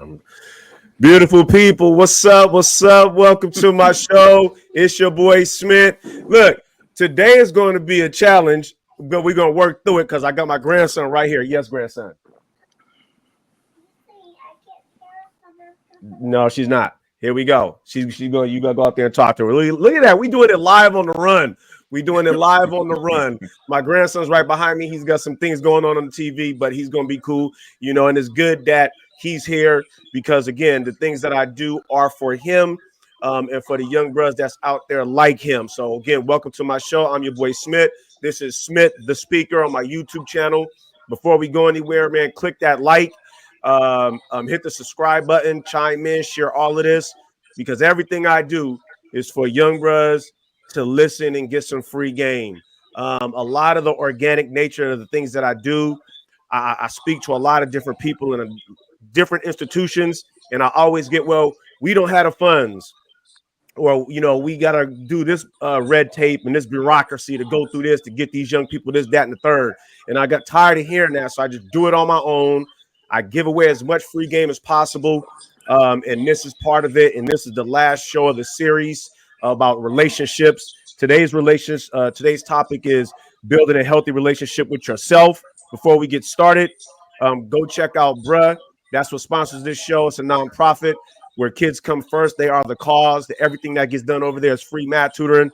Um, Beautiful people, what's up? What's up? Welcome to my show. It's your boy Smith. Look, today is going to be a challenge, but we're going to work through it because I got my grandson right here. Yes, grandson. No, she's not. Here we go. She's going. You gotta go out there and talk to her. Look at that. We doing it live on the run. We doing it live on the run. My grandson's right behind me. He's got some things going on the TV, but he's gonna be cool, And it's good that he's here because again, the things that I do are for him, and for the young brothers that's out there like him. So again, welcome to my show. I'm your boy Smith. This is Smith, the speaker, on my YouTube channel. Before we go anywhere, man, click that like. Hit the subscribe button, chime in, share all of this because everything I do is for young brothers to listen and get some free game. A lot of the organic nature of the things that I do, I speak to a lot of different people in different institutions, and I always get, well, we don't have the funds, or we gotta do this red tape and this bureaucracy to go through this to get these young people this, that, and the third. And I got tired of hearing that, so I just do it on my own. I give away as much free game as possible, and this is part of it. And this is the last show of the series about relationships. Today's topic is building a healthy relationship with yourself. Before we get started, go check out Bruh. That's what sponsors this show. It's a nonprofit where kids come first. They are the cause. Everything that gets done over there is free math tutoring,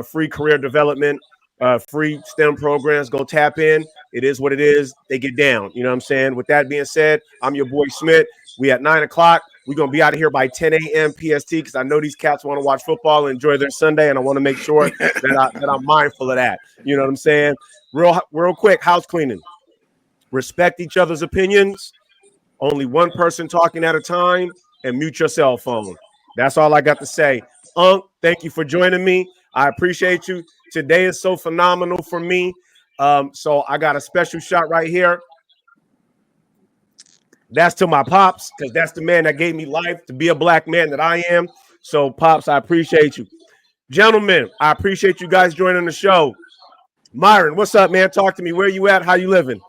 free career development, free STEM programs. Go tap in. It is what it is. They get down. You know what I'm saying? With that being said, I'm your boy Smith. We at 9 o'clock. We're going to be out of here by 10 a.m. PST because I know these cats want to watch football and enjoy their Sunday, and I want to make sure that I'm mindful of that. You know what I'm saying? Real quick, house cleaning. Respect each other's opinions. Only one person talking at a time, and mute your cell phone. That's all I got to say. Thank you for joining me. I appreciate you. Today is so phenomenal for me. So I got a special shot right here. That's to my pops, because that's the man that gave me life to be a black man that I am. So, pops, I appreciate you. Gentlemen, I appreciate you guys joining the show. Myron, what's up, man? Talk to me. Where you at? How you living?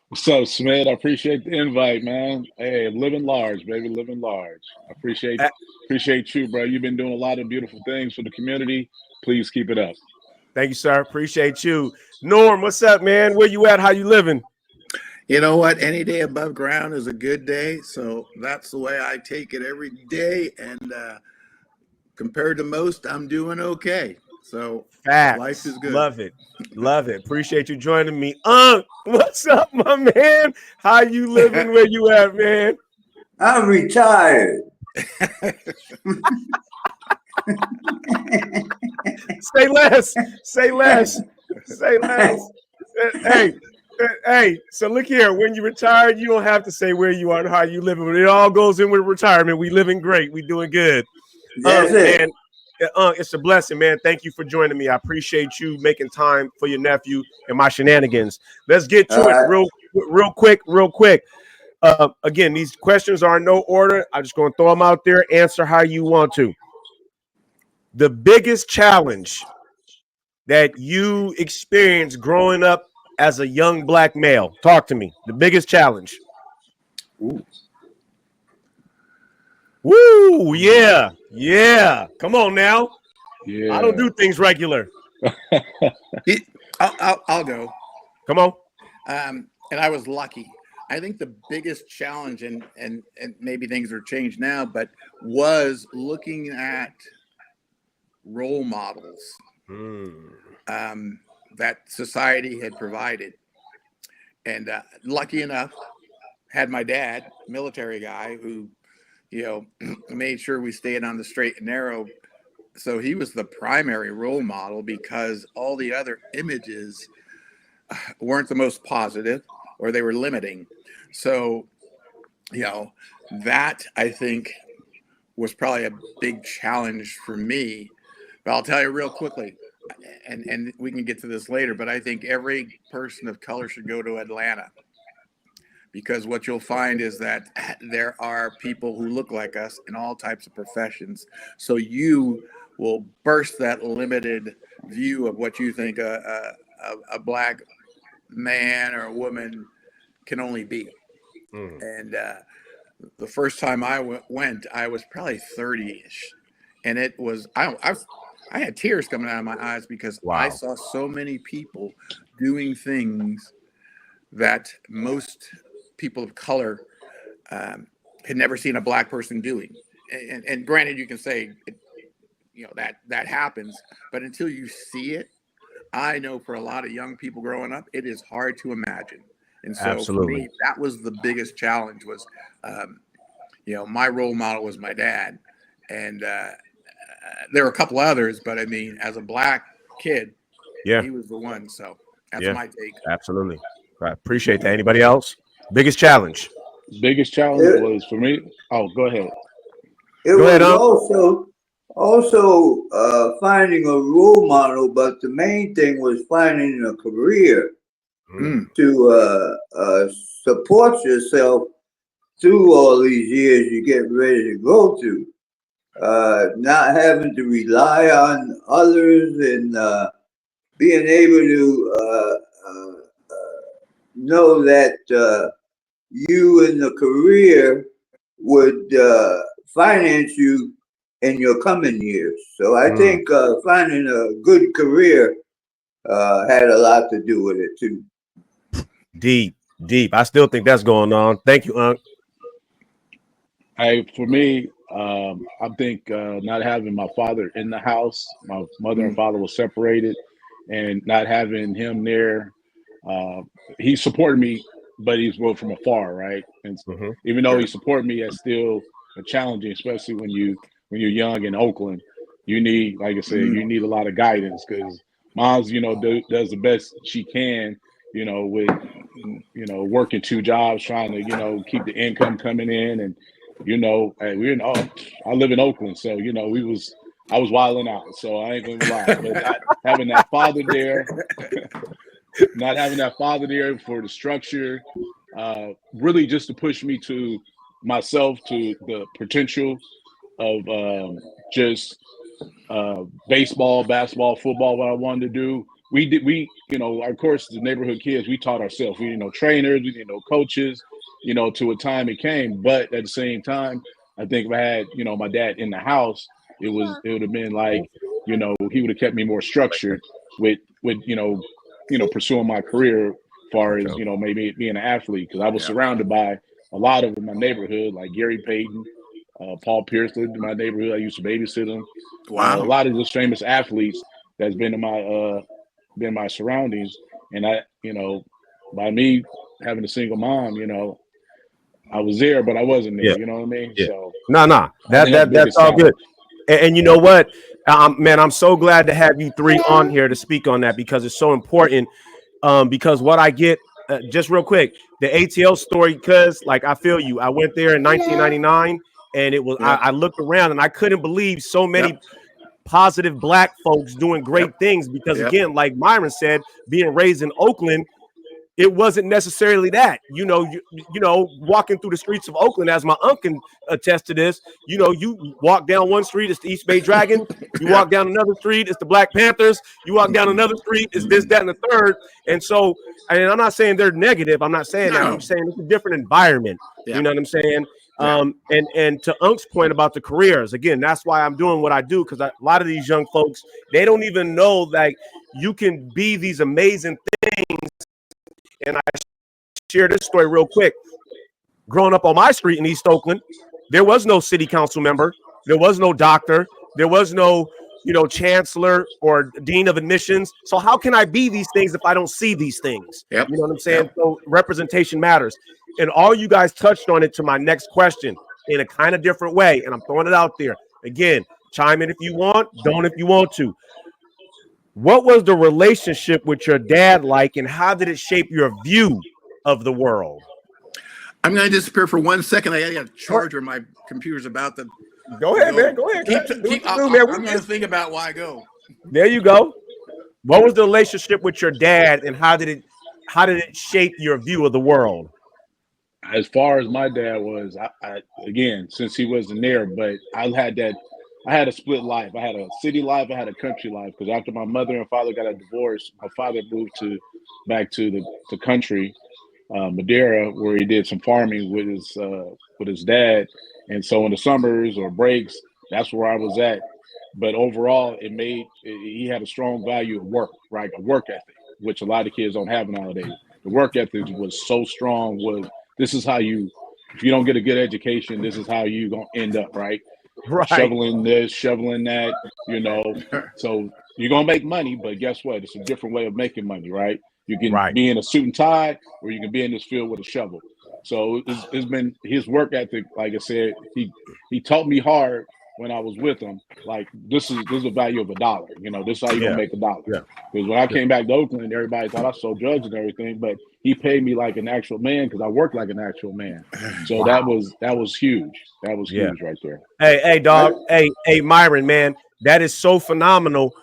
What's up, Smith? I appreciate the invite, man. Hey, living large, baby, living large. I appreciate you, bro. You've been doing a lot of beautiful things for the community. Please keep it up. Thank you, sir. Appreciate you. Norm, what's up, man? Where you at? How you living? You know what? Any day above ground is a good day. So that's the way I take it every day. And compared to most, I'm doing okay. So Facts. Life is good. Love it. Love it. Appreciate you joining me. What's up, my man? How you living? Where you at, man? I'm retired. Say less. Say less. Say less. Hey. So look here. When you retired, you don't have to say where you are and how you living. It all goes in with retirement. We living great. We doing good. That's it. And it's a blessing, man. Thank you for joining me. I appreciate you making time for your nephew and my shenanigans. Let's get to it real quick. Again, these questions are in no order. I'm just going to throw them out there. Answer how you want to. The biggest challenge that you experienced growing up as a young black male. Talk to me. The biggest challenge. Ooh. Woo, yeah. Come on now. Yeah. I don't do things regular. I'll go. Come on. And I was lucky. I think the biggest challenge, and maybe things are changed now, but was looking at role models that society had provided. And lucky enough, had my dad, military guy, who made sure we stayed on the straight and narrow. So he was the primary role model because all the other images weren't the most positive, or they were limiting. So, that I think was probably a big challenge for me. But I'll tell you real quickly, and we can get to this later, but I think every person of color should go to Atlanta. Because what you'll find is that there are people who look like us in all types of professions. So you will burst that limited view of what you think a black man or a woman can only be. And the first time I went, I was probably 30-ish, and it was I had tears coming out of my eyes because I Wow. saw so many people doing things that most people of color had never seen a black person doing. And granted, you can say, that happens, but until you see it, I know for a lot of young people growing up, it is hard to imagine. And so for Absolutely. me, that was the biggest challenge was, my role model was my dad. And there were a couple others, but I mean, as a black kid, Yeah. he was the one. So that's Yeah. my take. Absolutely. I appreciate that. Anybody else? Biggest challenge? Biggest challenge was for me. Oh, go ahead. It Go ahead, was also finding a role model, but the main thing was finding a career to support yourself through all these years you get ready to go to. Not having to rely on others and being able to know that you in the career would finance you in your coming years. So I think finding a good career had a lot to do with it too. Deep. I still think that's going on. Thank you, Unc. For me, I think not having my father in the house, my mother and father were separated, and not having him there, he supported me, but he's well from afar, right? And even though he supported me, it's still challenging, especially when you're young in Oakland. You need, like I said, you need a lot of guidance because mom's, does the best she can, with working two jobs, trying to, keep the income coming in, and I live in Oakland, so I was wilding out, so I ain't gonna lie. But not having that father there, not having that father there for the structure, really just to push me to myself to the potential of just baseball, basketball, football, what I wanted to do. We of course, the neighborhood kids, we taught ourselves. We didn't know trainers, we didn't know coaches, to a time it came. But at the same time, I think if I had, my dad in the house, it would have been like, he would have kept me more structured with pursuing my career as far as, maybe being an athlete. Because I was surrounded by a lot of in my neighborhood, like Gary Payton, Paul Pierce lived in my neighborhood. I used to babysit him. Wow. A lot of those famous athletes that's been in my surroundings. And I, by me having a single mom, I was there, but I wasn't there. Yeah. You know what I mean? Yeah. So That's all good. And you know what, man, I'm so glad to have you three on here to speak on that because it's so important. Because what I get, just real quick, the ATL story, because like I feel you. I went there in 1999, and it was I looked around and I couldn't believe so many positive black folks doing great things. Because again, like Myron said, being raised in Oakland, it wasn't necessarily that. You walking through the streets of Oakland, as my uncle can attest to this. You walk down one street, it's the East Bay Dragon. You walk down another street, it's the Black Panthers. You walk down another street, it's this, that, and the third. And so, and I'm not saying they're negative. I'm not saying that. I'm saying it's a different environment. You know what I'm saying? And to Unc's point about the careers, again, that's why I'm doing what I do, because a lot of these young folks, they don't even know that you can be these amazing things. And I share this story real quick. Growing up on my street in East Oakland, there was no city council member. There was no doctor. There was no, chancellor or dean of admissions. So how can I be these things if I don't see these things? You know what I'm saying? So representation matters. And all you guys touched on it to my next question in a kind of different way. And I'm throwing it out there. Again, chime in if you want, don't if you want to. What was the relationship with your dad like, and how did it shape your view of the world? I'm going to disappear for 1 second. I got a charger. My computer's about to go ahead, man. Go ahead. I'm going to think about why I go. There you go. What was the relationship with your dad, and how did it shape your view of the world? As far as my dad was, I again, since he wasn't there, but I had a split life. I had a city life. I had a country life. Because after my mother and father got a divorce, my father moved back to the country, Madeira, where he did some farming with his dad, and so in the summers or breaks, that's where I was at. But overall, he had a strong value of work, right? A work ethic, which a lot of kids don't have nowadays. The work ethic was so strong. This is how if you don't get a good education, this is how you gonna end up, right? Right. Shoveling this, shoveling that, So you're gonna make money, but guess what? It's a different way of making money, right? You can be in a suit and tie, or you can be in this field with a shovel. So it's been his work ethic. Like I said, he taught me hard when I was with him. Like this is the value of $1. This is how you gonna make $1. Yeah. Because when I came back to Oakland, everybody thought I sold drugs and everything, but he paid me like an actual man because I worked like an actual man. So that was huge. That was huge right there. Hey, dog. Hey, Myron, man, that is so phenomenal.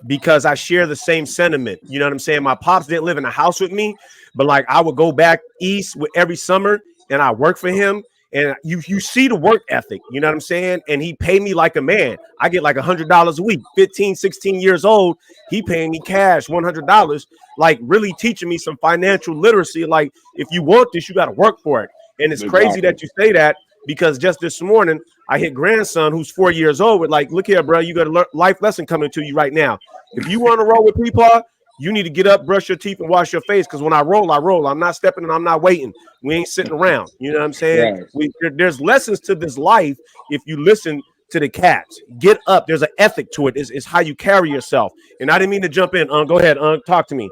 Because I share the same sentiment. You know what I'm saying? My pops didn't live in a house with me, but like I would go back east every summer and I work for him. And you see the work ethic, you know what I'm saying? And he paid me like a man. I get like $100 a week, 15, 16 years old. He paying me cash, $100, like really teaching me some financial literacy. Like if you want this, you got to work for it. And it's crazy that you say that, because just this morning I hit grandson who's 4 years old with like, look here, bro, you got a life lesson coming to you right now. If you want to roll with Peepaw, you need to get up, brush your teeth, and wash your face. Because when I roll, I roll. I'm not stepping and I'm not waiting. We ain't sitting around. You know what I'm saying? Right. There's lessons to this life if you listen to the cats. Get up. There's an ethic to it. It's how you carry yourself. And I didn't mean to jump in. Go ahead. Talk to me.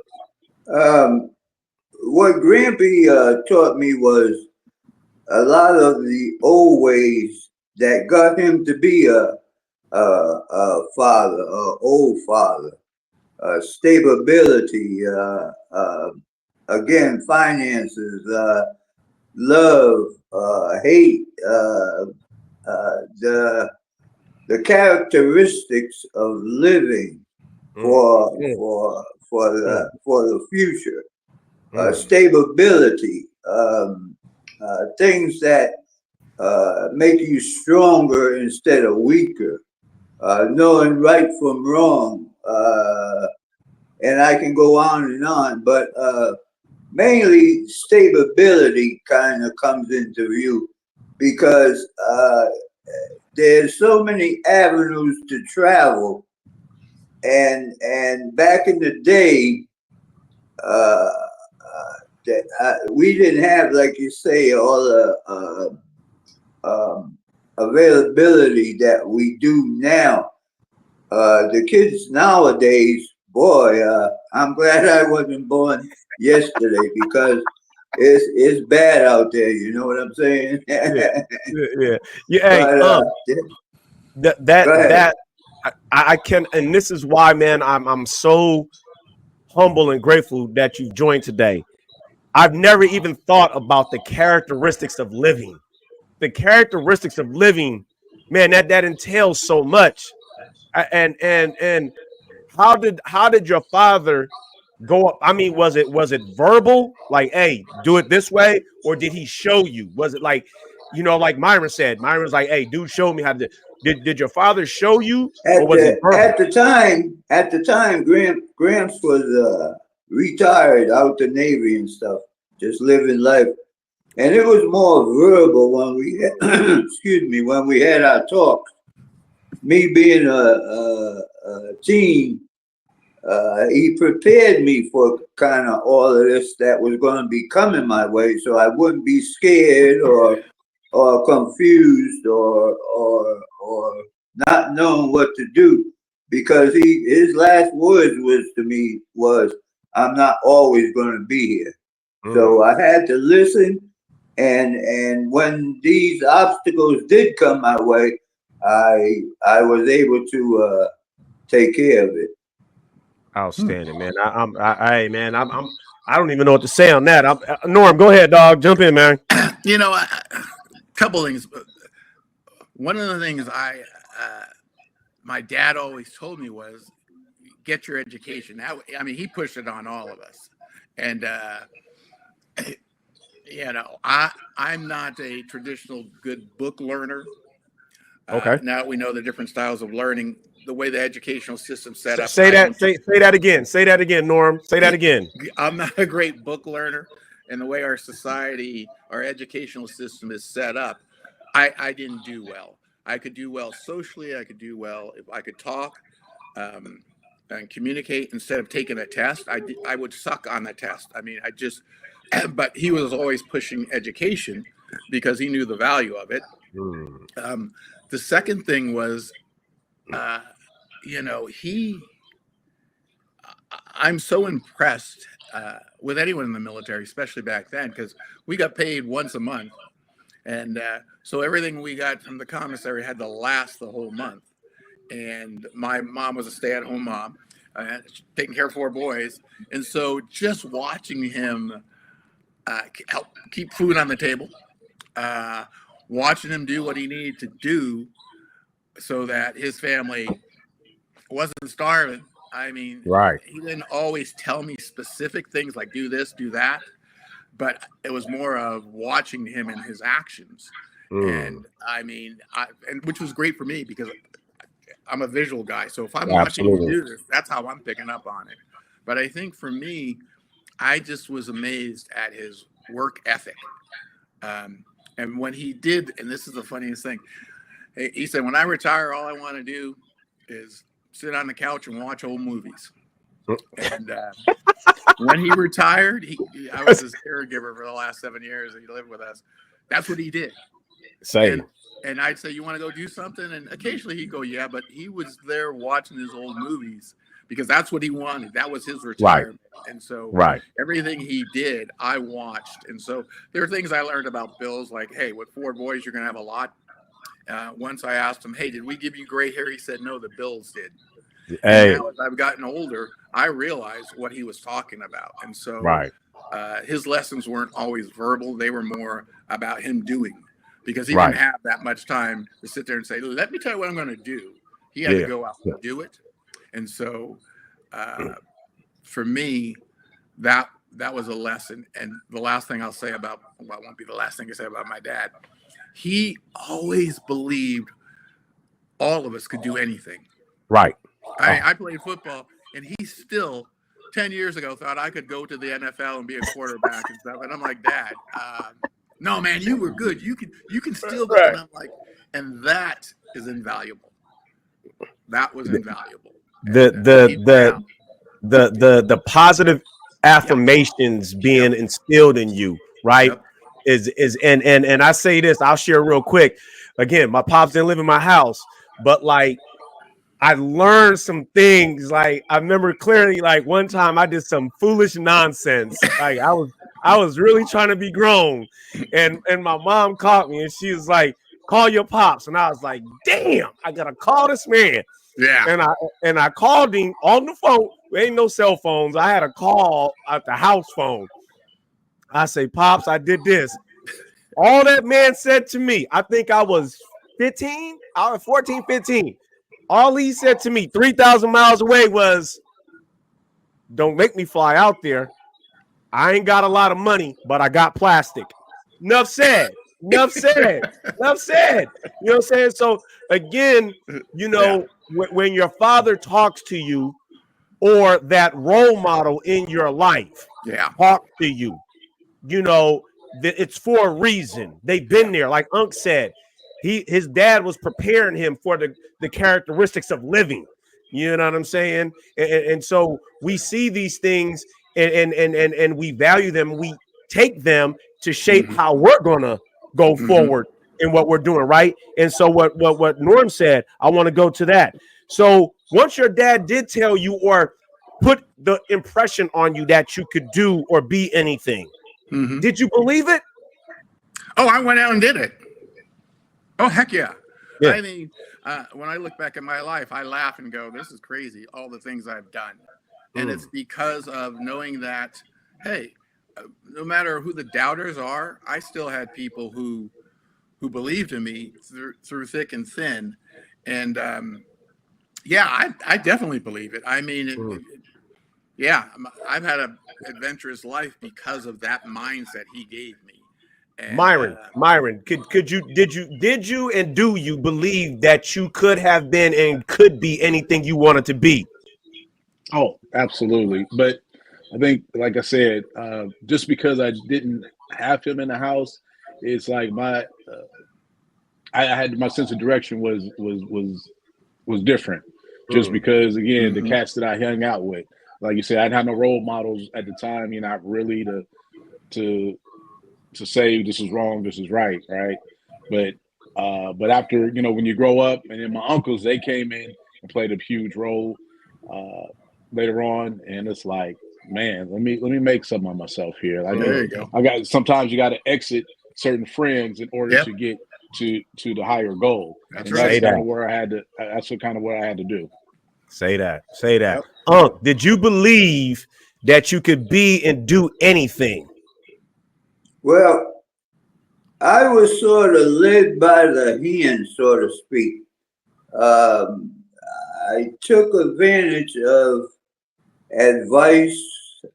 What Grampy taught me was a lot of the old ways that got him to be a father, old father. Stability, again, finances, love, hate, the characteristics of living for the future, stability, things that make you stronger instead of weaker, knowing right from wrong. And I can go on, but mainly stability kind of comes into view because there's so many avenues to travel, and back in the day, we didn't have, like you say, all the availability that we do now. The kids nowadays, boy, I'm glad I wasn't born yesterday because it's bad out there. You know what I'm saying? Yeah. Hey, I can, and this is why, man, I'm so humble and grateful that you joined today. I've never even thought about the characteristics of living. The characteristics of living, man, that entails so much. And how did your father go up? I mean, was it verbal, like, hey, do it this way, or did he show you? Was it like, like Myron said? Myron's like, hey, dude, show me how to. Did your father show you, or was it verbal? At the time, Gramps was retired out the Navy and stuff, just living life, and it was more verbal when we had, when we had our talks. Me being a teen, he prepared me for kind of all of this that was going to be coming my way, so I wouldn't be scared or confused or not knowing what to do, because his last words to me was, "I'm not always going to be here." So I had to listen, and when these obstacles did come my way, I was able to take care of it. Outstanding, man. I don't even know what to say on that. Norm, go ahead, dog. Jump in, man. A couple things. One of the things my dad always told me was, get your education. I mean, he pushed it on all of us, and I'm not a traditional good book learner. Okay. Now we know the different styles of learning, the way the educational system set up. Say that again. Say that again, Norm. Say that again. I'm not a great book learner. and the way our society, our educational system is set up, I didn't do well. I could do well socially. I could do well if I could talk and communicate instead of taking a test. I would suck on the test. I mean, but he was always pushing education because he knew the value of it. The second thing was, I'm so impressed with anyone in the military, especially back then, because we got paid once a month. And so everything we got from the commissary had to last the whole month. And my mom was a stay-at-home mom, taking care of 4 boys. And so just watching him help keep food on the table, watching him do what he needed to do so that his family wasn't starving. I mean, Right. He didn't always tell me specific things like do this, do that, but it was more of watching him in his actions. And I mean, and which was great for me because I'm a visual guy. So if I'm watching him do this, that's how I'm picking up on it. But I think for me, I just was amazed at his work ethic. And when he did, and this is the funniest thing, he said, when I retire, all I want to do is sit on the couch and watch old movies. And when he retired, I was his caregiver for the last 7 years. He lived with us. That's what he did. Same. And I'd say, you want to go do something? And occasionally he'd go, yeah, but he was there watching his old movies because that's what he wanted. That was his retirement. Right. And so everything he did, I watched. And so there are things I learned about bills like, hey, with 4 boys, you're going to have a lot. Once I asked him, hey, did we give you gray hair? He said, no, the Bills did. Hey. And now as I've gotten older, I realized what he was talking about. And so his lessons weren't always verbal. They were more about him doing because he didn't have that much time to sit there and say, let me tell you what I'm going to do. He had to go out and do it. And so for me, that was a lesson. And the last thing I'll say about, well, it won't be the last thing I say about my dad. He always believed all of us could do anything. Right. I played football, and he still, 10 years ago, thought I could go to the NFL and be a quarterback and stuff. And I'm like, Dad, no, man, you were good. You can still go. And I'm like, and that is invaluable. That was invaluable. The positive affirmations being instilled in you, right? Yep. And I say this, I'll share real quick. Again, my pops didn't live in my house, but like I learned some things. Like I remember clearly, like one time I did some foolish nonsense. Like I was really trying to be grown, and my mom caught me, and she was like, "Call your pops," and I was like, "Damn, I gotta call this man." Yeah, and I called him on the phone. There ain't no cell phones. I had a call at the house phone. I say, Pops, I did this. All that man said to me, I think I was 15, I was 14, 15. All he said to me 3,000 miles away was, don't make me fly out there. I ain't got a lot of money, but I got plastic. Enough said. Enough said. Enough said. You know what I'm saying? So again, you know, when your father talks to you or that role model in your life talk to you, you know, it's for a reason. They've been there. Like Unc said, his dad was preparing him for the characteristics of living. You know what I'm saying? And so we see these things and we value them. We take them to shape how we're gonna go forward in what we're doing, right? And so what Norm said, I want to go to that. So once your dad did tell you or put the impression on you that you could do or be anything, did you believe it? Oh, I went out and did it. Oh, heck yeah. I mean, when I look back at my life, I laugh and go, this is crazy, all the things I've done. And it's because of knowing that, hey, no matter who the doubters are, I still had people who believed in me through thick and thin. And I definitely believe it. I mean, I've had an adventurous life because of that mindset he gave me. And, Myron, did you and do you believe that you could have been and could be anything you wanted to be? Oh, absolutely. But I think, like I said, just because I didn't have him in the house, it's like I had my sense of direction was different. Just because, again, the cats that I hung out with, like you said, I didn't have no role models at the time. You're not really to say this is wrong, this is right, right? But after, when you grow up, and then my uncles, they came in and played a huge role later on, and it's like, man, let me make something of myself here. Like, There you go. sometimes you got to exit certain friends in order Yep. to get to the higher goal. That's and right. that's kind of where I had to. That's kind of what I had to do. Say that. Say that. Yep. Did you believe that you could be and do anything? Well, I was sort of led by the hand, so to speak. I took advantage of advice,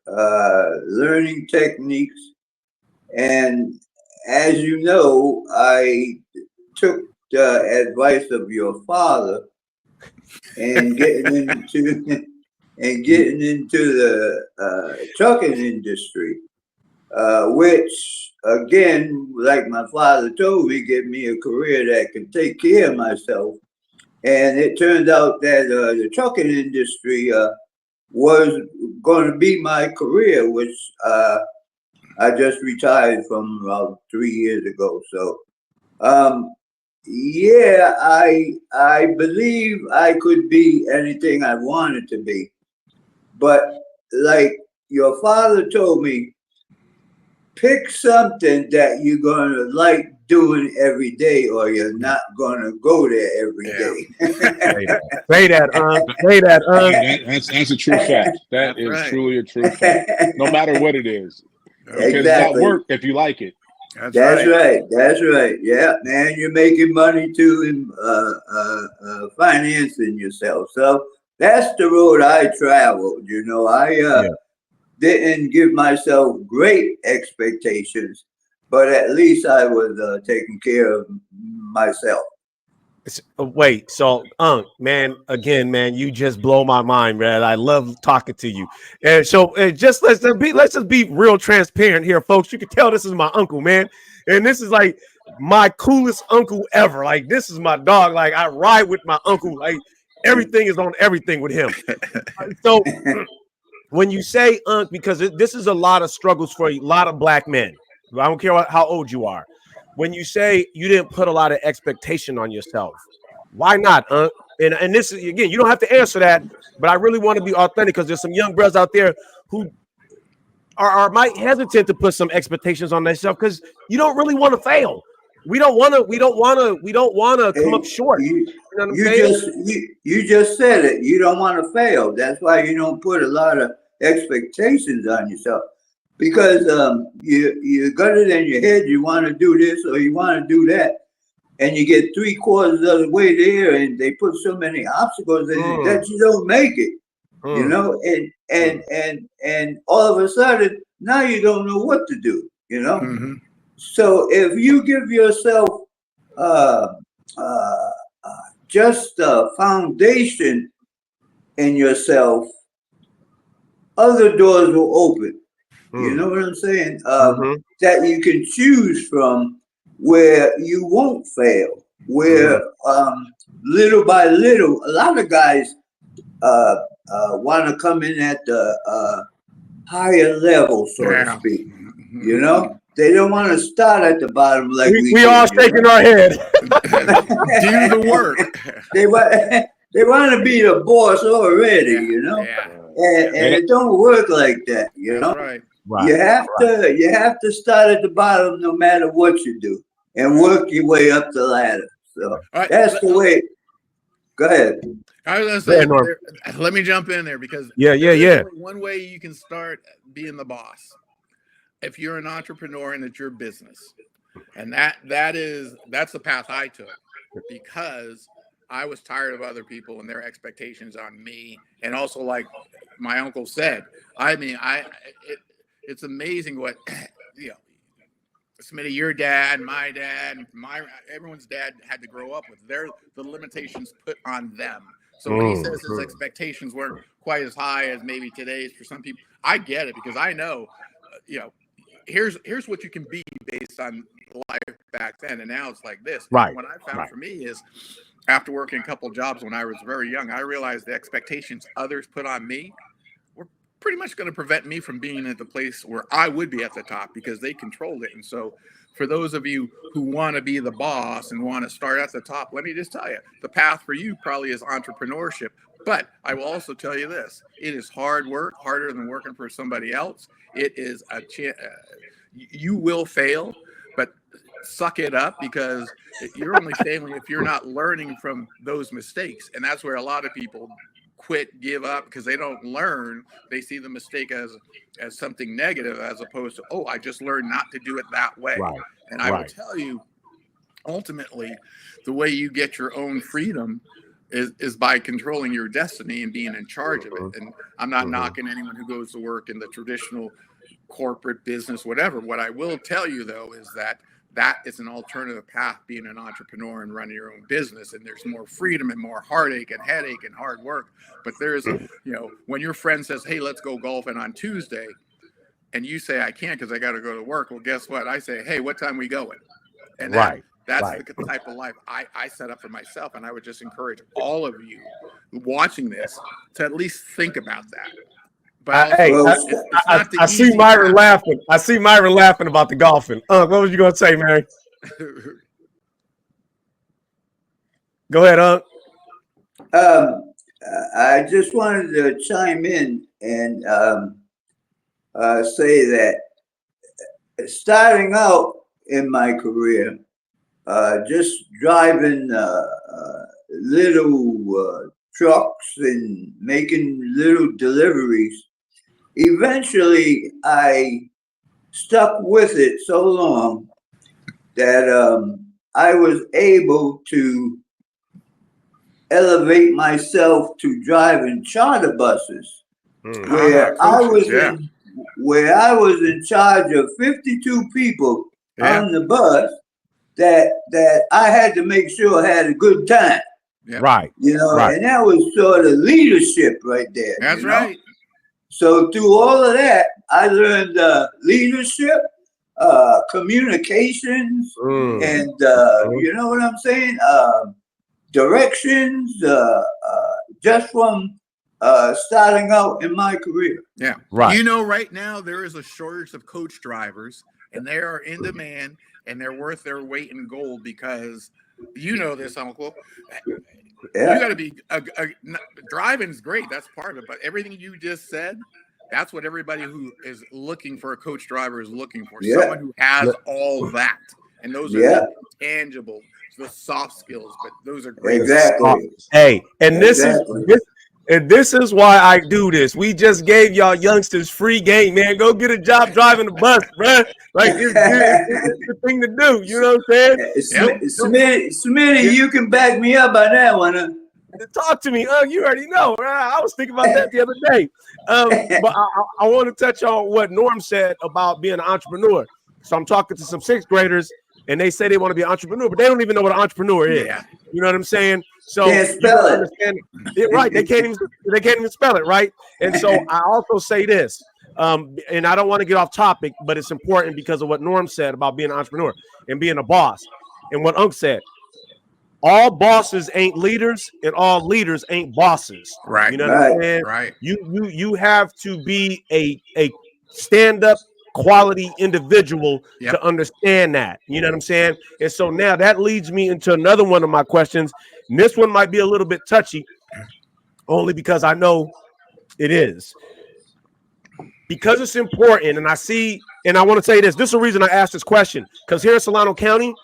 learning techniques, and as you know, I took the advice of your father and getting into the trucking industry, which again, like my father told me, give me a career that can take care of myself. And it turned out that the trucking industry was going to be my career, which I just retired from about 3 years ago. So, yeah, I believe I could be anything I wanted to be. But like your father told me, pick something that you're going to like doing every day, or you're not going to go there every day. Say that, Say that, That's a true fact. That is right. truly a true fact. No matter what it is. Because Exactly. it's not work if you like it. That's right. That's right. Yeah, man, you're making money too and financing yourself. So that's the road I traveled. I didn't give myself great expectations, but at least I was taking care of myself. Wait, so man, again, man, you just blow my mind, man. I love talking to you. And so just let's just be real transparent here, folks. You can tell this is my uncle, man. And this is like my coolest uncle ever. Like, this is my dog. Like, I ride with my uncle. Like, everything is on everything with him. So when you say because this is a lot of struggles for a lot of black men. I don't care how old you are. When you say you didn't put a lot of expectation on yourself, why not? And this is, again, you don't have to answer that, but I really want to be authentic because there's some young brothers out there who are might hesitant to put some expectations on themselves because you don't really want to fail. We don't want to come up short. You know what I'm saying? You just said it. You don't want to fail. That's why you don't put a lot of expectations on yourself. Because you got it in your head, you want to do this or you want to do that, and you get 3/4 of the way there, and they put so many obstacles in it that you don't make it. And all of a sudden now you don't know what to do. So if you give yourself just a foundation in yourself, other doors will open. You know what I'm saying? That you can choose from, where you won't fail, where little by little, a lot of guys want to come in at the higher level, so to speak. They don't want to start at the bottom like we all shaking our head. Do the work. They want to be the boss already, and it don't work like that, That's right. Right. You have to start at the bottom no matter what you do, and work your way up the ladder. So that's the way. Go ahead. I was gonna say, let me jump in there because yeah. One way you can start being the boss, if you're an entrepreneur and it's your business, and that's the path I took, because I was tired of other people and their expectations on me, and also, like my uncle said, I mean, it's amazing what Smitty, your dad, my dad, everyone's dad had to grow up with. The limitations put on them. So when he says his expectations weren't quite as high as maybe today's for some people, I get it because I know, here's what you can be based on life back then, and now it's like this. Right. What I found for me is, after working a couple of jobs when I was very young, I realized the expectations others put on me were pretty much going to prevent me from being at the place where I would be at the top because they controlled it. And so for those of you who want to be the boss and want to start at the top, let me just tell you, the path for you probably is entrepreneurship. But I will also tell you this, it is hard work, harder than working for somebody else. It is you will fail, but suck it up because you're only failing if you're not learning from those mistakes. And that's where a lot of people quit, give up because they don't learn. They see the mistake as something negative as opposed to, oh, I just learned not to do it that way. Right. And I will tell you, ultimately, the way you get your own freedom is by controlling your destiny and being in charge of it. And I'm not knocking anyone who goes to work in the traditional corporate business, whatever. What I will tell you, though, is that is an alternative path, being an entrepreneur and running your own business. And there's more freedom and more heartache and headache and hard work. But there's, when your friend says, hey, let's go golfing on Tuesday, and you say, I can't because I got to go to work. Well, guess what? I say, hey, what time we going? And that's the type of life I set up for myself. And I would just encourage all of you watching this to at least think about that. But I see Myra laughing. I see Myra laughing about the golfing. What was you going to say, Mary? Go ahead, I just wanted to chime in and say that starting out in my career, just driving little trucks and making little deliveries, eventually I stuck with it so long that I was able to elevate myself to driving charter buses, where I was in charge of 52 people on the bus that I had to make sure had a good time. Right. And that was sort of leadership right there. That's right. So through all of that, I learned leadership, communications, and you know what I'm saying? Directions, just from starting out in my career. Yeah. Right. Right now there is a shortage of coach drivers, and they are in demand, and they're worth their weight in gold because this, Uncle. You got to be driving is great. That's part of it. But everything you just said, that's what everybody who is looking for a coach driver is looking for. Someone who has all that. And those are tangible, the soft skills, but those are great. Exactly. Hey, and this is why I do this. We just gave y'all youngsters free game, man. Go get a job driving the bus, bro. Like it's the thing to do. You know what I'm saying? Smitty, you can back me up on that one. Talk to me. You already know. I was thinking about that the other day. But I want to touch on what Norm said about being an entrepreneur. So I'm talking to some sixth graders, and they say they want to be an entrepreneur, but they don't even know what an entrepreneur is. Yeah. You know what I'm saying? So can't spell it. Right. They can't even spell it, right? And so I also say this, and I don't want to get off topic, but it's important because of what Norm said about being an entrepreneur and being a boss. And what Unc said. All bosses ain't leaders, and all leaders ain't bosses. Right. You know what I'm saying? Right. You have to be a stand-up quality individual to understand that. You know what I'm saying? And so now that leads me into another one of my questions. And this one might be a little bit touchy, only because I know it is. Because it's important, and I want to say this. This is the reason I asked this question, because here in Solano County,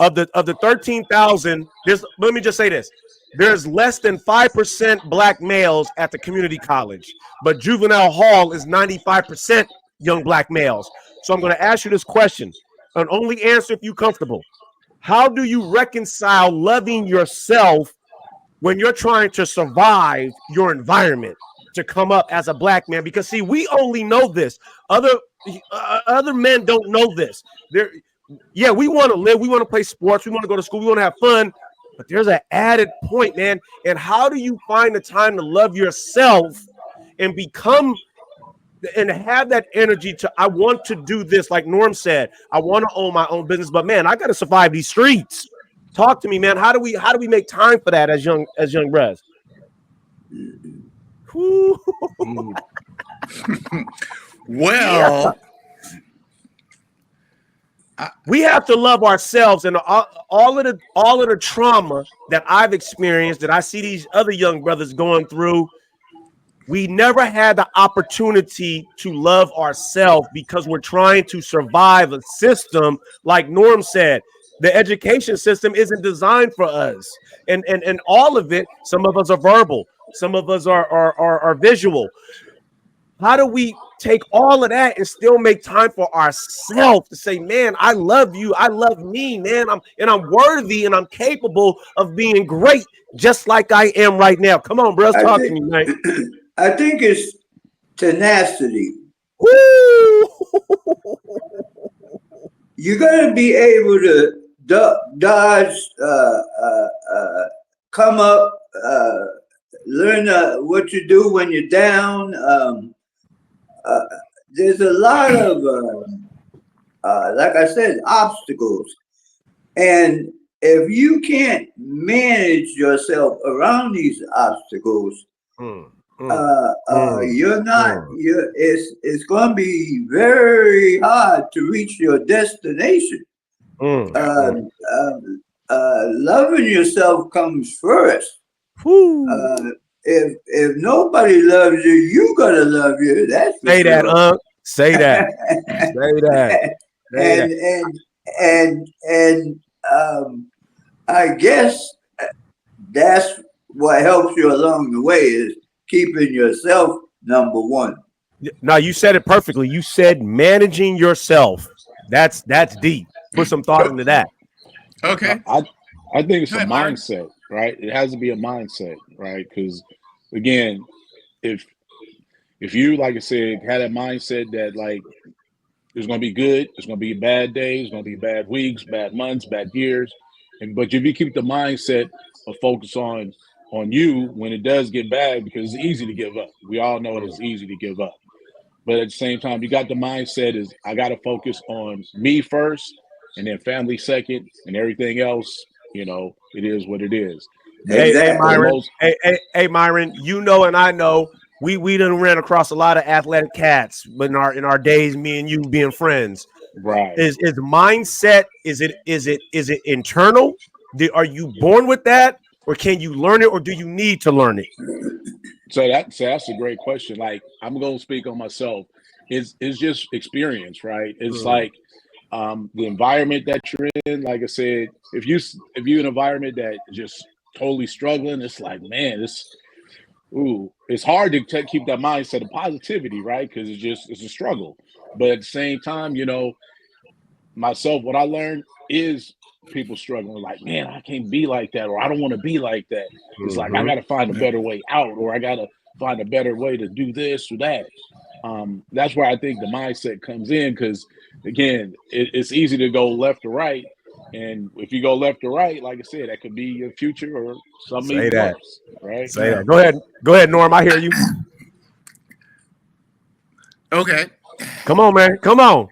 of the 13,000, let me just say this. There's less than 5% black males at the community college, but juvenile hall is 95% young black males. So I'm going to ask you this question, and only answer if you're comfortable. How do you reconcile loving yourself when you're trying to survive your environment to come up as a black man? Because see, we only know this. Other men don't know this. We want to live, we want to play sports, we want to go to school, we want to have fun, but there's an added point, man. And how do you find the time to love yourself and become and have that energy to, I want to do this. Like Norm said, I want to own my own business, but man, I got to survive these streets. Talk to me, man. How do we make time for that as young bros? Well, we have to love ourselves, and all of the trauma that I've experienced, that I see these other young brothers going through. We never had the opportunity to love ourselves because we're trying to survive a system. Like Norm said, the education system isn't designed for us, and all of it. Some of us are verbal, some of us are visual. How do we take all of that and still make time for ourselves to say, man, I love you, I love me, man, I'm worthy and I'm capable of being great, just like I am right now. Come on, bros, talk to me, man. I think it's tenacity. Woo! You're gonna be able to dodge, come up, learn what you do when you're down. There's a lot of, like I said, obstacles. And if you can't manage yourself around these obstacles, you're not, it's going to be very hard to reach your destination. Loving yourself comes first. If nobody loves you, you gotta love you. That's say that, say that, say that. And I guess that's what helps you along the way is keeping yourself number one. No, you said it perfectly. You said managing yourself. That's deep. Put some thought into that. Okay. I think it's a mindset, right? It has to be a mindset, right? Because again, if you, like I said, had a mindset that like there's going to be good, there's going to be bad days, going to be bad weeks, bad months, bad years, but if you keep the mindset of focus on you when it does get bad, because it's easy to give up. We all know it's easy to give up, but at the same time, you got the mindset is I got to focus on me first, and then family second, and everything else. You know, it is what it is. Hey, Myron. Hey, Myron. You know, and I know we done ran across a lot of athletic cats, but in our days, me and you being friends. Right. Is mindset? Is it internal? Are you born with that, or can you learn it, or do you need to learn it? So that's a great question. Like I'm going to speak on myself. It's just experience, right? It's like the environment that you're in. Like I said, if you in an environment that just totally struggling, it's like, man, it's hard to keep that mindset of positivity, right? Because it's a struggle. But at the same time, you know, myself, what I learned is people struggling, like, man, I can't be like that, or I don't want to be like that. It's like I got to find a better way out, or I got to find a better way to do this or that. That's where I think the mindset comes in, because again, it's easy to go left or right, and if you go left or right, like I said, that could be your future or something even worse, right? Say that. Go ahead, Norm. I hear you. Okay. Come on, man. Come on.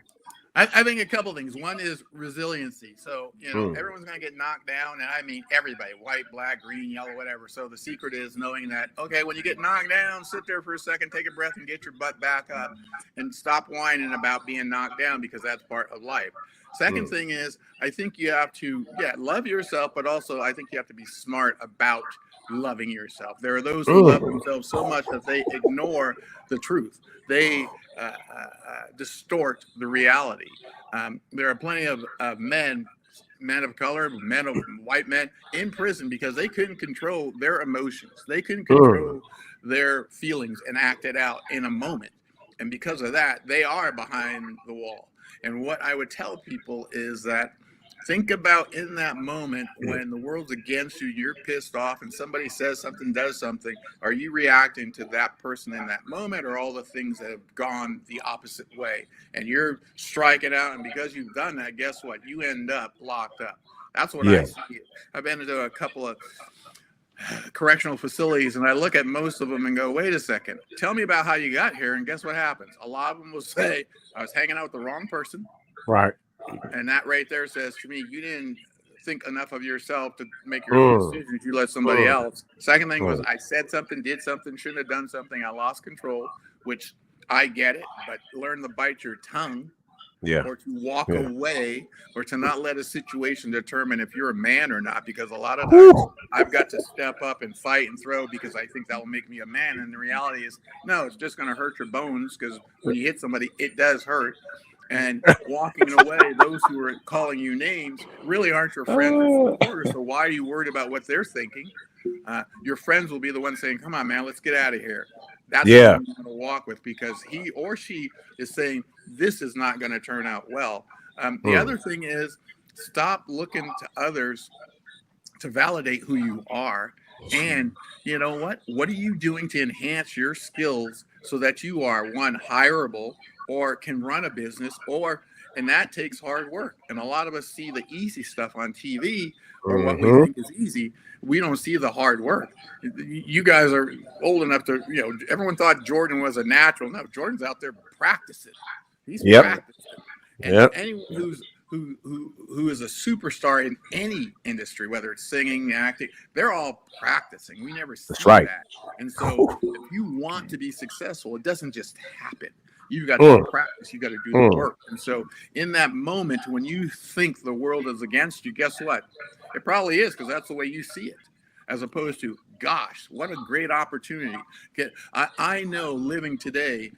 I think a couple things. One is resiliency. So, you know, everyone's going to get knocked down. And I mean, everybody, white, black, green, yellow, whatever. So the secret is knowing that, okay, when you get knocked down, sit there for a second, take a breath and get your butt back up and stop whining about being knocked down, because that's part of life. Second thing is, I think you have to, love yourself, but also I think you have to be smart about loving yourself. There are those who love themselves so much that they ignore the truth. They distort the reality. There are plenty of men of color, white men in prison because they couldn't control their emotions. They couldn't control their feelings and act it out in a moment. And because of that, they are behind the wall. And what I would tell people is that think about in that moment when the world's against you, you're pissed off, and somebody says something, does something. Are you reacting to that person in that moment, or all the things that have gone the opposite way? And you're striking out, and because you've done that, guess what? You end up locked up. That's what I see. I've been into a couple of correctional facilities, and I look at most of them and go, wait a second, tell me about how you got here. And guess what happens? A lot of them will say, I was hanging out with the wrong person. Right. And that right there says to me, you didn't think enough of yourself to make your own decisions. You let somebody else. Second thing was I said something, did something, shouldn't have done something. I lost control, which I get it, but learn to bite your tongue. Yeah. Or to walk away, or to not let a situation determine if you're a man or not, because a lot of times I've got to step up and fight and throw because I think that will make me a man. And the reality is, no, it's just going to hurt your bones, because when you hit somebody, it does hurt. And walking away, those who are calling you names really aren't your friends or supporters. So why are you worried about what they're thinking? Your friends will be the ones saying, come on, man, let's get out of here. That's what I'm going to walk with, because he or she is saying this is not going to turn out well. The other thing is, stop looking to others to validate who you are. And you know what? What are you doing to enhance your skills so that you are, one, hireable, or can run a business, and that takes hard work. And a lot of us see the easy stuff on TV, or what we think is easy. We don't see the hard work. You guys are old enough to, everyone thought Jordan was a natural. No, Jordan's out there practicing. He's practicing. And anyone who is a superstar in any industry, whether it's singing, acting, they're all practicing. We never see that. And so if you want to be successful, it doesn't just happen. You've got to practice. You got to do the work. And so in that moment, when you think the world is against you, guess what? It probably is, because that's the way you see it, as opposed to, gosh, what a great opportunity. I know living today,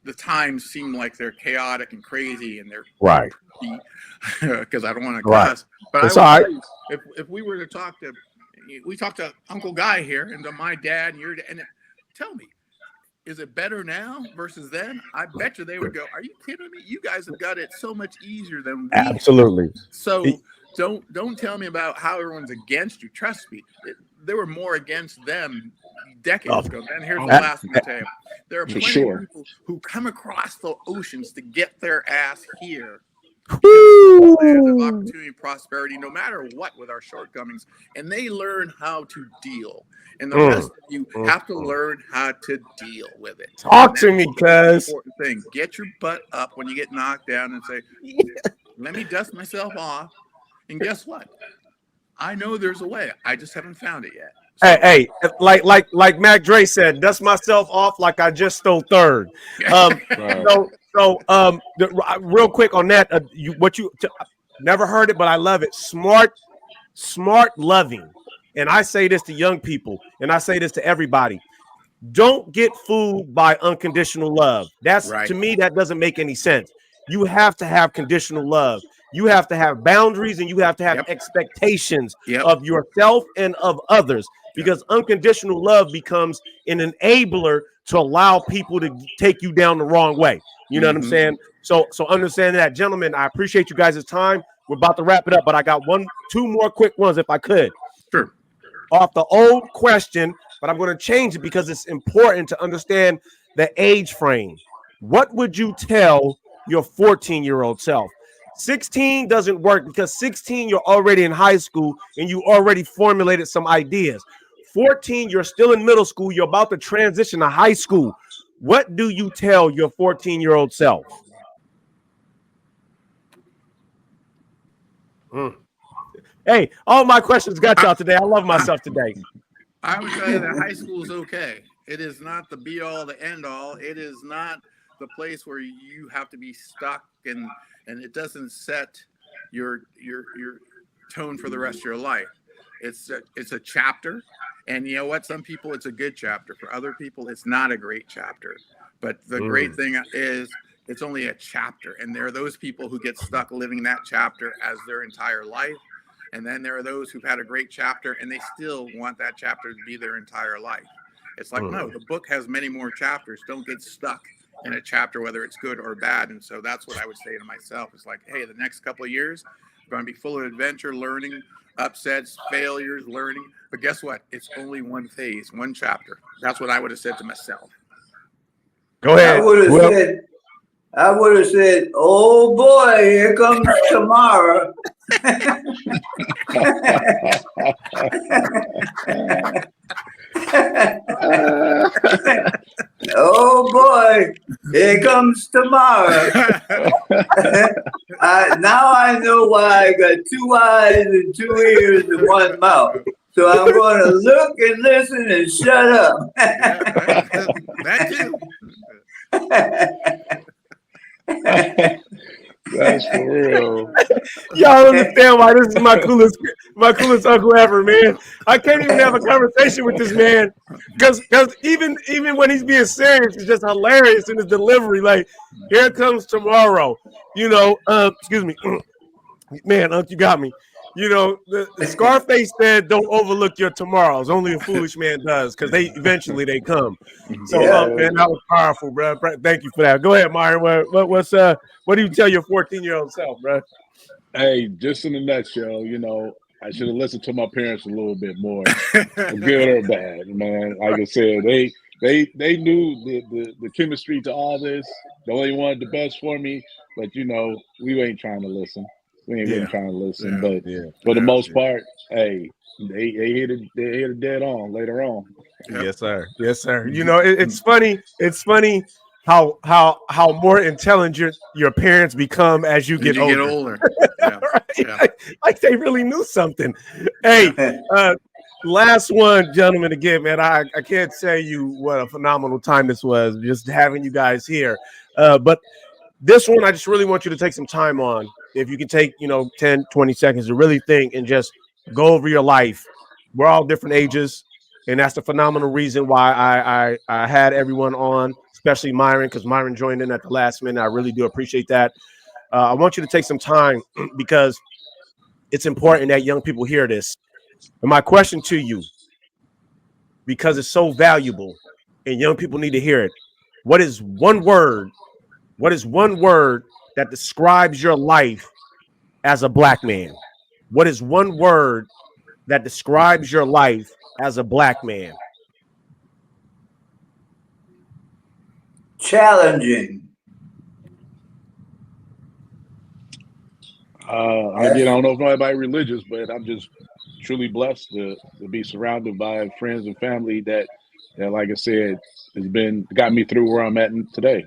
the times seem like they're chaotic and crazy, and they're because I don't want to cuss. But it's all right. If we were to talk to Uncle Guy here and to my dad and your dad, and tell me, is it better now versus then? I bet you they would go, are you kidding me? You guys have got it so much easier than we Absolutely. have. So don't tell me about how everyone's against you. Trust me, there were more against them decades ago. And here's the last one to tell you. There are plenty of people who come across the oceans to get their ass here. Land of opportunity and prosperity, no matter what, with our shortcomings, and they learn how to deal. And the rest of you have to learn how to deal with it. Talk to me, cuz. Important thing. Get your butt up when you get knocked down and say, let me dust myself off. And guess what? I know there's a way. I just haven't found it yet. So, hey, like Mac Dre said, dust myself off like I just stole third. Real quick on that, never heard it, but I love it. Smart, loving. And I say this to young people, and I say this to everybody. Don't get fooled by unconditional love. To me, that doesn't make any sense. You have to have conditional love. You have to have boundaries, and you have to have expectations of yourself and of others, because unconditional love becomes an enabler to allow people to take you down the wrong way. You know what I'm saying? So understand that. Gentlemen, I appreciate you guys' time. We're about to wrap it up, but I got two more quick ones if I could. Sure. Off the old question, but I'm going to change it because it's important to understand the age frame. What would you tell your 14-year-old self? 16 doesn't work, because 16, you're already in high school and you already formulated some ideas. 14, you're still in middle school. You're about to transition to high school. What do you tell your 14-year-old self? Hey, all my questions got y'all today. I love myself today. I would tell you that high school is okay. It is not the be all, the end all. It is not the place where you have to be stuck, and it doesn't set your tone for the rest of your life. It's a chapter, and you know what? Some people it's a good chapter. For other people, it's not a great chapter. But the great thing is it's only a chapter, and there are those people who get stuck living that chapter as their entire life. And then there are those who've had a great chapter and they still want that chapter to be their entire life. It's like, no, the book has many more chapters. Don't get stuck in a chapter, whether it's good or bad. And so that's what I would say to myself. It's like, hey, the next couple of years are going to be full of adventure, learning, upsets, failures, learning. But guess what? It's only one phase, one chapter. That's what I would have said to myself. Go ahead. I would have said, oh boy, here comes tomorrow. Oh boy, here comes tomorrow. Now I know why I got 2 eyes and 2 ears and 1 mouth. So I'm going to look and listen and shut up. That too. That's for real. Y'all understand why this is my coolest uncle ever, man. I can't even have a conversation with this man because even when he's being serious, it's just hilarious in his delivery. Like, here comes tomorrow. You know, excuse me, man, you got me. You know, the Scarface said, "Don't overlook your tomorrows. Only a foolish man does, because they eventually come." So, man, that was powerful, bro. Thank you for that. Go ahead, Myron. What do you tell your 14-year-old self, bro? Hey, just in a nutshell, you know, I should have listened to my parents a little bit more, good or bad, man. Like I said, they knew the chemistry to all this. They only wanted the best for me, but you know, we ain't trying to listen. We ain't really trying to listen, but for the most part, hey, they hit it dead on later on. Yes, sir. Yes, sir. You know, it's funny. It's funny how more intelligent your parents become as you get older. Yeah. Right? Yeah. Like they really knew something. Hey, last one, gentlemen. Again, man, I can't tell you what a phenomenal time this was just having you guys here. But this one, I just really want you to take some time on. If you can take, 10, 20 seconds to really think and just go over your life. We're all different ages, and that's the phenomenal reason why I had everyone on, especially Myron, because Myron joined in at the last minute. I really do appreciate that. I want you to take some time because it's important that young people hear this. And my question to you, because it's so valuable and young people need to hear it, what is one word that describes your life as a black man? What is one word that describes your life as a black man? Challenging. I don't know if anybody religious, but I'm just truly blessed to be surrounded by friends and family that like I said, got me through where I'm at today.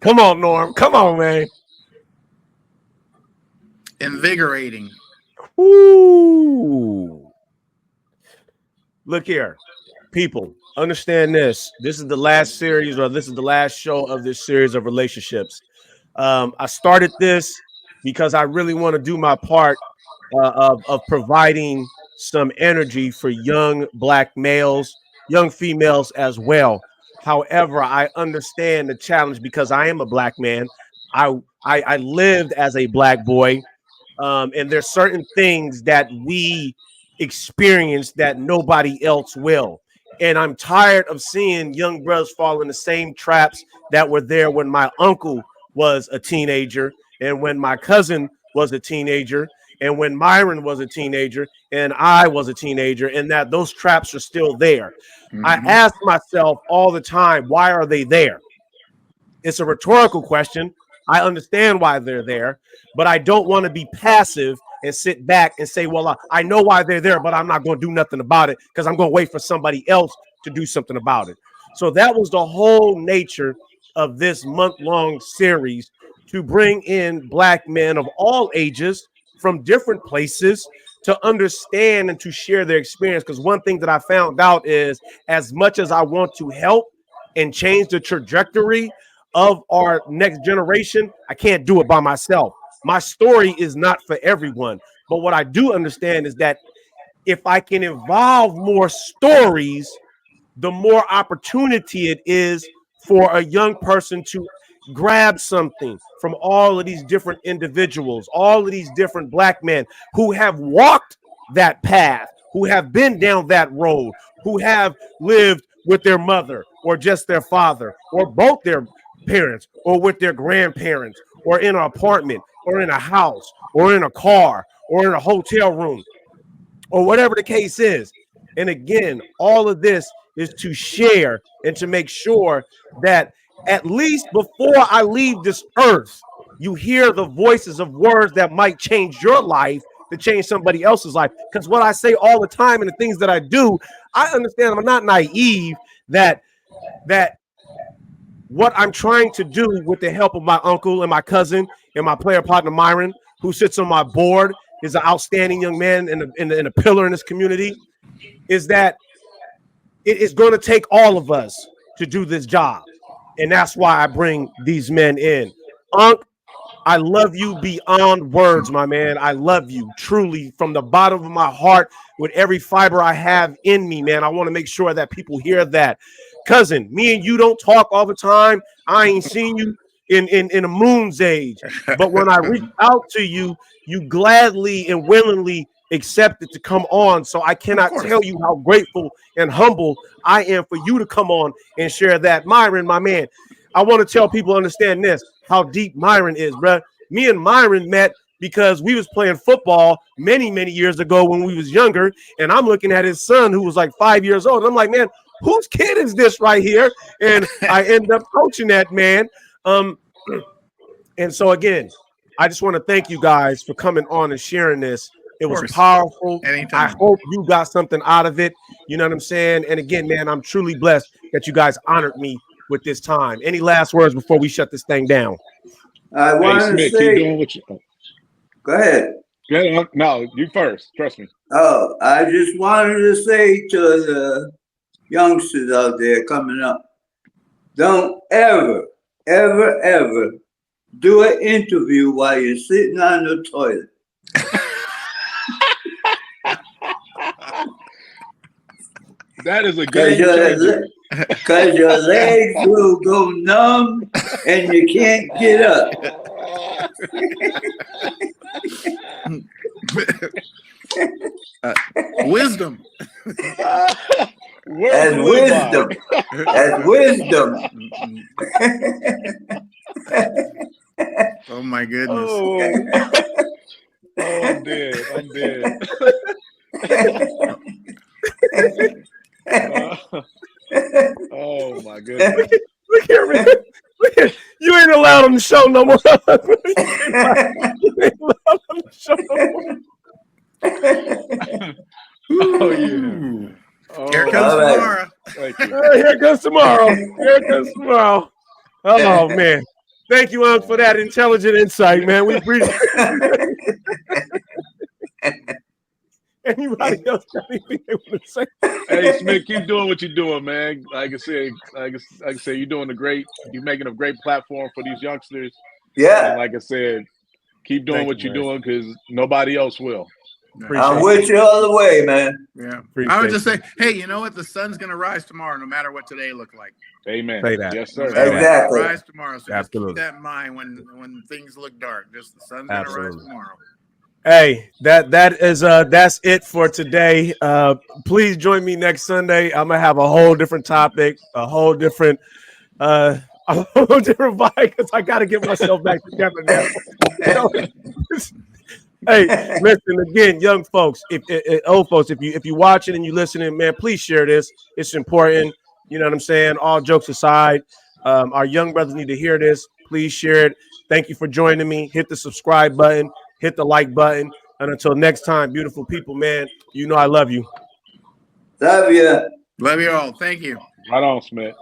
Come on, Norm. Come on, man. Invigorating. Ooh. Look here, people. Understand this. This is the last series, or this is the last show of this series of relationships. I started this because I really want to do my part of providing some energy for young black males, young females as well. However, I understand the challenge because I am a black man. I lived as a black boy, and there's certain things that we experience that nobody else will. And I'm tired of seeing young brothers fall in the same traps that were there when my uncle was a teenager, and when my cousin was a teenager, and when Myron was a teenager, and I was a teenager, and that those traps are still there. Mm-hmm. I ask myself all the time, why are they there? It's a rhetorical question. I understand why they're there, but I don't want to be passive and sit back and say, well, I know why they're there, but I'm not going to do nothing about it because I'm going to wait for somebody else to do something about it. So that was the whole nature of this month-long series, to bring in black men of all ages from different places to understand and to share their experience. Because one thing that I found out is, as much as I want to help and change the trajectory of our next generation, I can't do it by myself. My story is not for everyone. But what I do understand is that if I can involve more stories, the more opportunity it is for a young person to grab something from all of these different individuals, all of these different black men who have walked that path, who have been down that road, who have lived with their mother or just their father or both their parents or with their grandparents or in an apartment or in a house or in a car or in a hotel room or whatever the case is. And again, all of this is to share and to make sure that at least before I leave this earth, you hear the voices of words that might change your life to change somebody else's life. Because what I say all the time and the things that I do, I understand I'm not naive that what I'm trying to do with the help of my uncle and my cousin and my player partner Myron, who sits on my board, is an outstanding young man and a pillar in this community, is that it is going to take all of us to do this job. And that's why I bring these men in. Unc, I love you beyond words, my man. I love you truly from the bottom of my heart with every fiber I have in me, man. I want to make sure that people hear that. Cousin, me and you don't talk all the time. I ain't seen you in a moon's age. But when I reach out to you, you gladly and willingly accepted to come on. So I cannot tell you how grateful and humble I am for you to come on and share that. Myron, my man, I want to tell people understand this, how deep Myron is, bro. Me and Myron met because we was playing football many, many years ago when we was younger. And I'm looking at his son who was like 5 years old. And I'm like, man, whose kid is this right here? And I end up coaching that man. And so again, I just want to thank you guys for coming on and sharing this. It was powerful. Anytime. I hope you got something out of it. You know what I'm saying? And again, man, I'm truly blessed that you guys honored me with this time. Any last words before we shut this thing down? I want to Smith, say. keep doing what you. Go ahead. No, you first. Trust me. Oh, I just wanted to say to the youngsters out there coming up, don't ever, ever, ever do an interview while you're sitting on the toilet. That is a game changer. Because your legs will go numb and you can't get up. Wisdom. That's wisdom. That's wisdom. Oh my goodness. Oh, I'm dead. I'm dead. Oh my goodness. Look here, man. Look here. You ain't allowed on the show no more. You ain't allowed on the show no more. Oh yeah. Oh, Here comes all right. tomorrow. thank you. Here comes tomorrow. Here comes tomorrow. Oh man. Thank you, Unc, for that intelligent insight, man. We appreciate it. Anybody else got anything they want to say? Hey Smith, keep doing what you're doing, man. Like I said, you're doing you're making a great platform for these youngsters. Yeah. And like I said, keep doing Thank what you, you're man. doing because nobody else will. I'm with you all the way, man. Yeah. Appreciate I would just you. say, hey, you know what? The sun's gonna rise tomorrow, no matter what today look like. Amen. Say that. Yes, No sir. matter what, Exactly. it'll rise tomorrow. So just Absolutely. keep that in mind when things look dark. Just the sun's gonna rise Absolutely. tomorrow. Hey, that's it for today. Please join me next Sunday. I'm gonna have a whole different topic, a whole different vibe because I gotta get myself back together now. Hey, listen again, young folks, old folks, if you watching and you listening, man, please share this. It's important. You know what I'm saying? All jokes aside, our young brothers need to hear this. Please share it. Thank you for joining me. Hit the subscribe button. Hit the like button. And until next time, beautiful people, man, you know I love you. Love you. Love you all. Thank you. Right on, Smith.